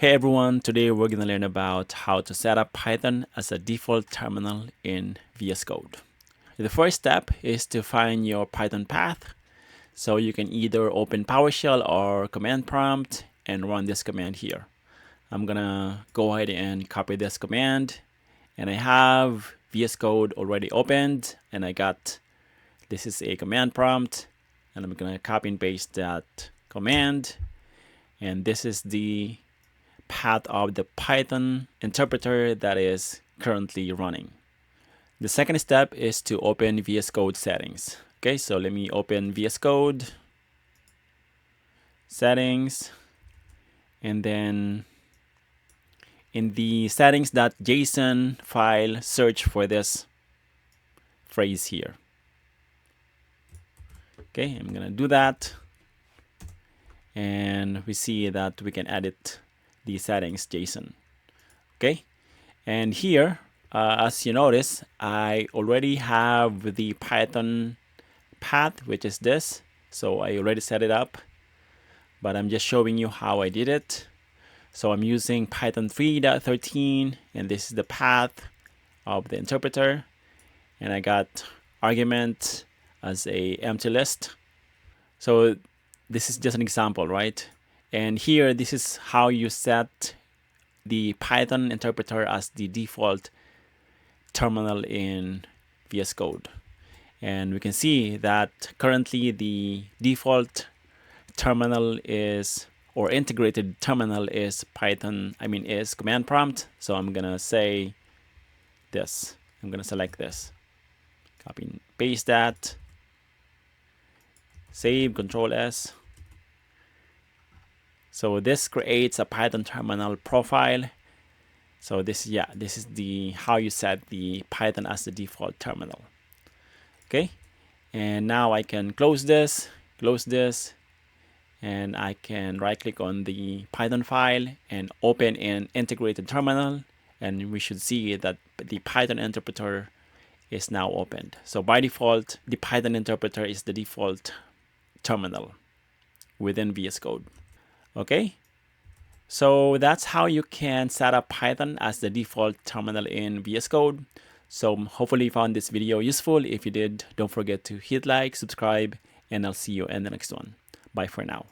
Hey everyone, today we're going to learn about how to set up Python as a default terminal in VS Code. The first step is to find your Python path. So you can either open PowerShell or command prompt and run this command here. I'm going to go ahead and copy this command, and I have VS Code already opened, and this is a command prompt, and I'm going to copy and paste that command, and this is the path of the Python interpreter that is currently running. The second step is to open VS Code settings. Okay, so let me open VS Code settings, and then in the settings.json file, search for this phrase here. Okay, I'm gonna do that, and we see that we can edit the settings JSON. Okay, and here as you notice, I already have the Python path, which is this. So I already set it up, but I'm just showing you how I did it. So I'm using Python 3.13, and this is the path of the interpreter, and I got argument as a empty list. So this is just an example, right? And here, this is how you set the Python interpreter as the default terminal in VS Code. And we can see that currently the default terminal is, or integrated terminal is is command prompt. So I'm gonna say this. I'm gonna select this. Copy and paste that. Save, Control S. So this creates a Python terminal profile. So this is the how you set the Python as the default terminal. Okay, and now I can close this, and I can right click on the Python file and open an integrated terminal, and we should see that the Python interpreter is now opened. So by default, the Python interpreter is the default terminal within VS Code. Okay, so that's how you can set up Python as the default terminal in VS Code. So hopefully you found this video useful. If you did, don't forget to hit like, subscribe, and I'll see you in the next one. Bye for now.